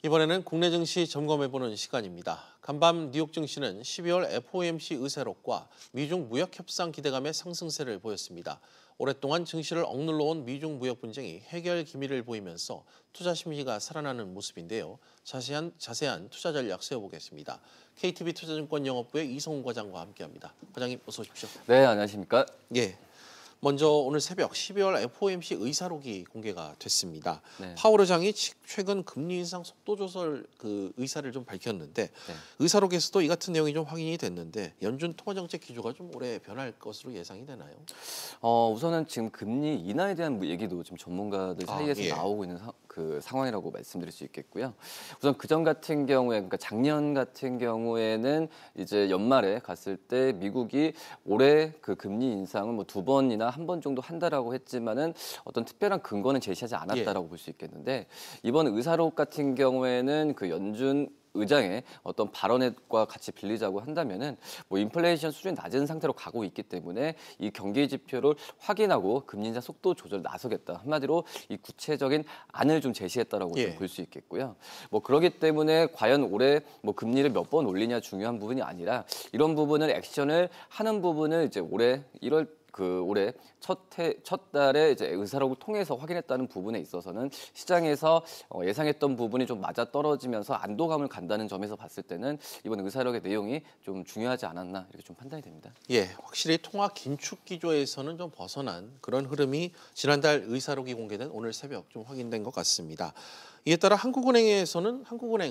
이번에는 국내 증시 점검해보는 시간입니다. 간밤 뉴욕 증시는 12월 FOMC 의사록과 미중 무역 협상 기대감의 상승세를 보였습니다. 오랫동안 증시를 억눌러온 미중 무역 분쟁이 해결 기미를 보이면서 투자 심리가 살아나는 모습인데요. 자세한 투자 전략 세워보겠습니다. KTB 투자증권 영업부의 이성훈 과장과 함께합니다. 과장님 어서 오십시오. 네, 안녕하십니까? 예. 먼저 오늘 새벽 12월 FOMC 의사록이 공개가 됐습니다. 네. 파월 의장이 최근 금리 인상 속도 조절 의사를 좀 밝혔는데 의사록에서도 이 같은 내용이 좀 확인이 됐는데 연준 통화정책 기조가 좀 올해 변할 것으로 예상이 되나요? 우선은 지금 금리 인하에 대한 얘기도 지금 전문가들 사이에서 예. 나오고 있는 상황이라고 말씀드릴 수 있겠고요. 우선 그전 같은 경우에, 그러니까 작년 같은 경우에는 이제 연말에 갔을 때 미국이 올해 그 금리 인상을 뭐 2번이나 1번 정도 한다라고 했지만은 어떤 특별한 근거는 제시하지 않았다라고 볼 수 있겠는데 이번 의사록 같은 경우에는 그 연준 의장의 어떤 발언과 같이 빌리자고 한다면은 뭐 인플레이션 수준이 낮은 상태로 가고 있기 때문에 이 경기 지표를 확인하고 금리 인상 속도 조절 나서겠다. 한마디로 이 구체적인 안을 좀 제시했다라고 좀 볼 수 있겠고요. 뭐 그렇기 때문에 과연 올해 뭐 금리를 몇 번 올리냐 중요한 부분이 아니라 이런 부분을 액션을 하는 부분을 이제 올해 올해 첫 달에 이제 의사록을 통해서 확인했다는 부분에 있어서는 시장에서 예상했던 부분이 좀 맞아 떨어지면서 안도감을 간다는 점에서 봤을 때는 이번 의사록의 내용이 좀 중요하지 않았나 이렇게 좀 판단이 됩니다. 예, 확실히 통화 긴축 기조에서는 좀 벗어난 그런 흐름이 지난달 의사록이 공개된 오늘 새벽 좀 확인된 것 같습니다. 이에 따라 한국은행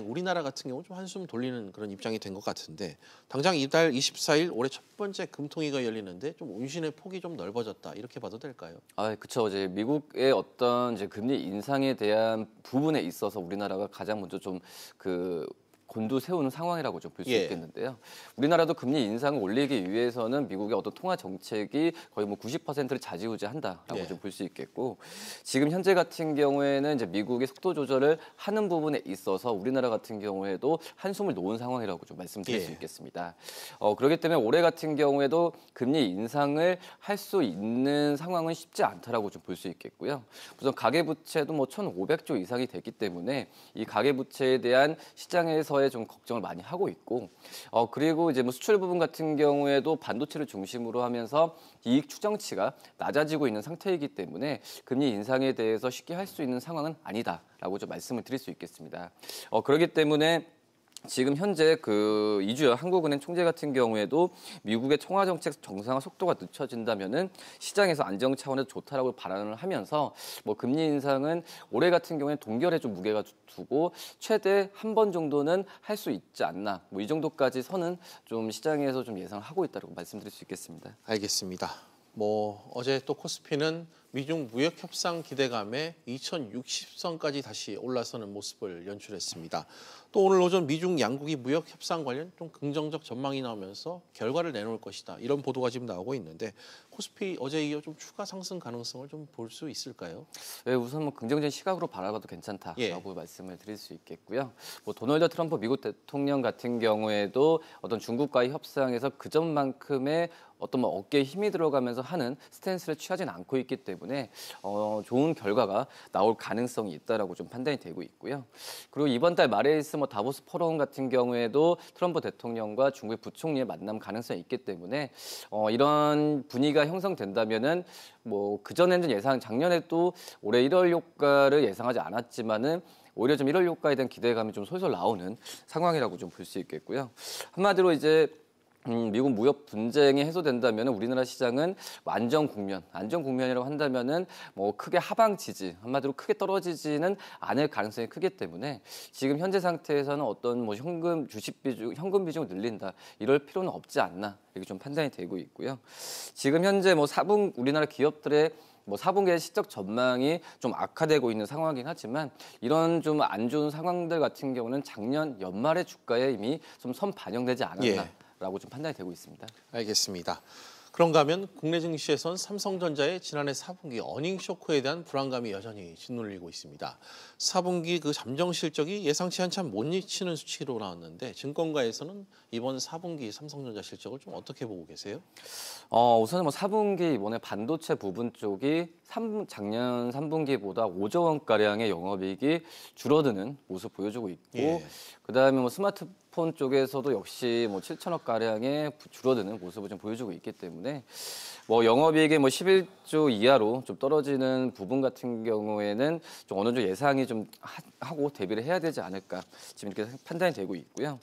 우리나라 같은 경우 좀 한숨 돌리는 그런 입장이 된 것 같은데 당장 이달 24일 올해 첫 번째 금통위가 열리는데 좀 운신의 폭이 좀 넓어졌다 이렇게 봐도 될까요? 그렇죠. 이제 미국의 어떤 이제 금리 인상에 대한 부분에 있어서 우리나라가 가장 먼저 좀 곤두세우는 상황이라고 좀 볼 수 있겠는데요. 우리나라도 금리 인상을 올리기 위해서는 미국의 어떤 통화 정책이 거의 뭐 90%를 좌지우지한다라고 좀 볼 수 있겠고 지금 현재 같은 경우에는 이제 미국의 속도 조절을 하는 부분에 있어서 우리나라 같은 경우에도 한숨을 놓은 상황이라고 좀 말씀드릴 수 있겠습니다. 그렇기 때문에 올해 같은 경우에도 금리 인상을 할 수 있는 상황은 쉽지 않다라고 좀 볼 수 있겠고요. 우선 가계부채도 뭐 1,500조 이상이 됐기 때문에 이 가계부채에 대한 시장에서 좀 걱정을 많이 하고 있고 그리고 이제 뭐 수출 부분 같은 경우에도 반도체를 중심으로 하면서 이익 추정치가 낮아지고 있는 상태이기 때문에 금리 인상에 대해서 쉽게 할 수 있는 상황은 아니다라고 좀 말씀을 드릴 수 있겠습니다. 그렇기 때문에 지금 현재 이주열 한국은행 총재 같은 경우에도 미국의 통화 정책 정상화 속도가 늦춰진다면은 시장에서 안정 차원에서 좋다라고 발언을 하면서 뭐 금리 인상은 올해 같은 경우에 동결에 좀 무게가 두고 최대 1번 정도는 할 수 있지 않나 뭐 이 정도까지 선은 좀 시장에서 좀 예상을 하고 있다고 말씀드릴 수 있겠습니다. 알겠습니다. 뭐 어제 또 코스피는 미중 무역 협상 기대감에 2060선까지 다시 올라서는 모습을 연출했습니다. 또 오늘 오전 미중 양국이 무역 협상 관련 좀 긍정적 전망이 나오면서 결과를 내놓을 것이다. 이런 보도가 지금 나오고 있는데 코스피 어제 이어 좀 추가 상승 가능성을 좀 볼 수 있을까요? 네, 우선 뭐 긍정적인 시각으로 바라봐도 괜찮다라고 말씀을 드릴 수 있겠고요. 뭐 도널드 트럼프 미국 대통령 같은 경우에도 어떤 중국과의 협상에서 그전만큼의 어떤 뭐 어깨에 힘이 들어가면서 하는 스탠스를 취하진 않고 있기 때문에 좋은 결과가 나올 가능성이 있다라고 좀 판단이 되고 있고요. 그리고 이번 달 말에 있을 뭐 다보스 포럼 같은 경우에도 트럼프 대통령과 중국의 부총리의 만남 가능성이 있기 때문에 이런 분위기가 형성된다면은 뭐 그전에는 작년에도 올해 1월 효과를 예상하지 않았지만은 오히려 좀 1월 효과에 대한 기대감이 좀 솔솔 나오는 상황이라고 좀 볼 수 있겠고요. 한마디로 이제 미국 무역 분쟁이 해소된다면 우리나라 시장은 안정 국면이라고 한다면은 뭐 크게 하방 지지, 한마디로 크게 떨어지지는 않을 가능성이 크기 때문에 지금 현재 상태에서는 어떤 뭐 현금 비중을 늘린다 이럴 필요는 없지 않나 이렇게 좀 판단이 되고 있고요. 지금 현재 뭐 우리나라 기업들의 뭐 4분기의 실적 전망이 좀 악화되고 있는 상황이긴 하지만 이런 좀 안 좋은 상황들 같은 경우는 작년 연말의 주가에 이미 좀 선 반영되지 않았나. 라고 좀 판단이 되고 있습니다. 알겠습니다. 그런가 하면 국내 증시에선 삼성전자의 지난해 4분기 어닝 쇼크에 대한 불안감이 여전히 짓눌리고 있습니다. 4분기 그 잠정 실적이 예상치 한참 못 미치는 수치로 나왔는데 증권가에서는 이번 4분기 삼성전자 실적을 좀 어떻게 보고 계세요? 우선 뭐 4분기 이번에 반도체 부분 쪽이 작년 3분기보다 5조 원가량의 영업이익이 줄어드는 모습 보여주고 있고 예. 그다음에 뭐 스마트폰 쪽에서도 역시 뭐 7천억 가량의 줄어드는 모습을 좀 보여주고 있기 때문에 뭐 영업이익이 뭐 11조 이하로 좀 떨어지는 부분 같은 경우에는 좀 어느 정도 예상이 좀 하고 대비를 해야 되지 않을까 지금 이렇게 판단이 되고 있고요.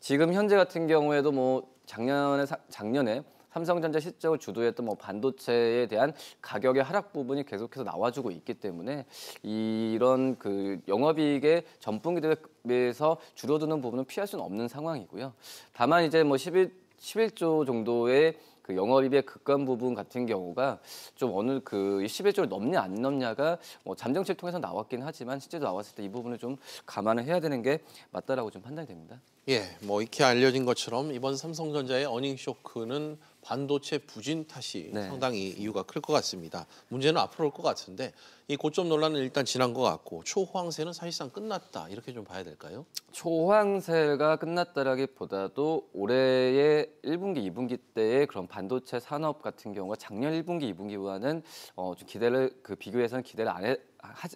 지금 현재 같은 경우에도 뭐 작년에 삼성전자 실적을 주도했던 뭐 반도체에 대한 가격의 하락 부분이 계속해서 나와주고 있기 때문에 이런 그 영업이익의 전분기 대비해서 줄어드는 부분은 피할 수는 없는 상황이고요. 다만 이제 뭐 11조 정도의 그 영업이익의 급감 부분 같은 경우가 좀 어느 그 11조를 넘냐 안 넘냐가 뭐 잠정치를 통해서 나왔긴 하지만 실제로 나왔을 때 이 부분을 좀 감안을 해야 되는 게 맞다라고 좀 판단이 됩니다. 예, 뭐 익히 알려진 것처럼 이번 삼성전자의 어닝 쇼크는 반도체 부진 탓이 네. 상당히 이유가 클 것 같습니다. 문제는 앞으로 올 것 같은데 이 고점 논란은 일단 지난 것 같고 초호황세는 사실상 끝났다 이렇게 좀 봐야 될까요? 초황세가 끝났다라기보다도 올해의 1분기, 2분기 때의 그런 반도체 산업 같은 경우가 작년 1분기, 2분기와는 좀 기대를 그 비교해서는 기대를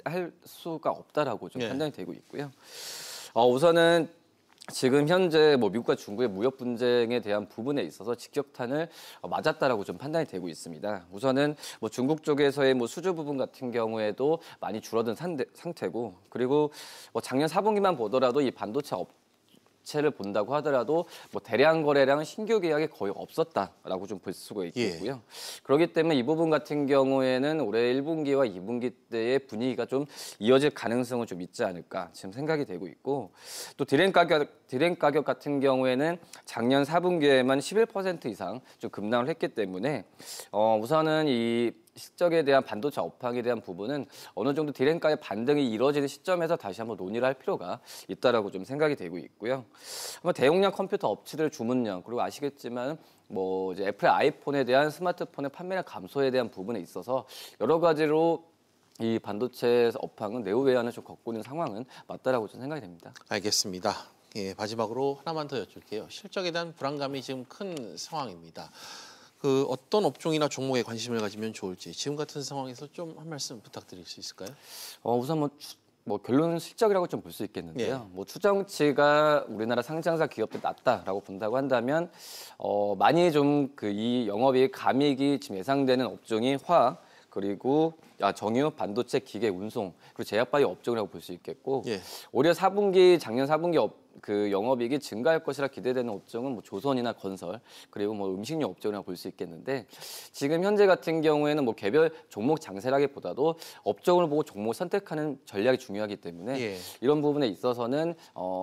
할 수가 없다라고 좀 예. 판단이 되고 있고요. 우선은 지금 현재 뭐 미국과 중국의 무역 분쟁에 대한 부분에 있어서 직격탄을 맞았다라고 좀 판단이 되고 있습니다. 우선은 뭐 중국 쪽에서의 뭐 수주 부분 같은 경우에도 많이 줄어든 상태고, 그리고 뭐 작년 4분기만 보더라도 이 반도체 업체를 본다고 하더라도 뭐 대량 거래량 신규 계약이 거의 없었다라고 좀 볼 수가 있겠고요. 그렇기 때문에 이 부분 같은 경우에는 올해 1분기와 2분기 때의 분위기가 좀 이어질 가능성은 좀 있지 않을까 지금 생각이 되고 있고, 또 디램 가격 같은 경우에는 작년 4분기에만 11% 이상 좀 급락을 했기 때문에 우선은 이 실적에 대한 반도체 업황에 대한 부분은 어느 정도 디램가의 반등이 이루어지는 시점에서 다시 한번 논의를 할 필요가 있다라고 좀 생각이 되고 있고요. 대용량 컴퓨터 업체들 주문량, 그리고 아시겠지만 뭐 이제 애플의 아이폰에 대한 스마트폰의 판매량 감소에 대한 부분에 있어서 여러 가지로 이 반도체 업황은 내후외환을 좀 겪고 있는 상황은 맞다라고 좀 생각이 됩니다. 알겠습니다. 예, 마지막으로 하나만 더 여쭐게요. 실적에 대한 불안감이 지금 큰 상황입니다. 그 어떤 업종이나 종목에 관심을 가지면 좋을지 지금 같은 상황에서 좀 한 말씀 부탁드릴 수 있을까요? 우선 뭐 결론 실적이라고 좀 볼 수 있겠는데요. 예. 뭐 추정치가 우리나라 상장사 기업들 낮다라고 본다고 한다면 많이 좀 그 이 영업이익 감익이 지금 예상되는 업종이 화학, 그리고 정유, 반도체, 기계, 운송, 그리고 제약바이오 업종이라고 볼 수 있겠고, 예. 오히려 작년 4분기 그 영업이익이 증가할 것이라 기대되는 업종은 뭐 조선이나 건설, 그리고 뭐 음식료 업종이라고 볼 수 있겠는데, 지금 현재 같은 경우에는 뭐 개별 종목 장세라기보다도 업종을 보고 종목을 선택하는 전략이 중요하기 때문에 예. 이런 부분에 있어서는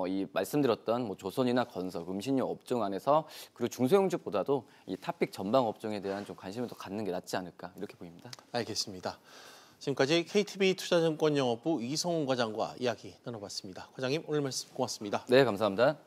이 말씀드렸던 뭐 조선이나 건설, 음식료 업종 안에서 그리고 중소형주보다도 이 탑픽 전방 업종에 대한 좀 관심을 더 갖는 게 낫지 않을까 이렇게 보입니다. 알겠습니다. 지금까지 KTB 투자증권 영업부 이성훈 과장과 이야기 나눠봤습니다. 과장님 오늘 말씀 고맙습니다. 네, 감사합니다.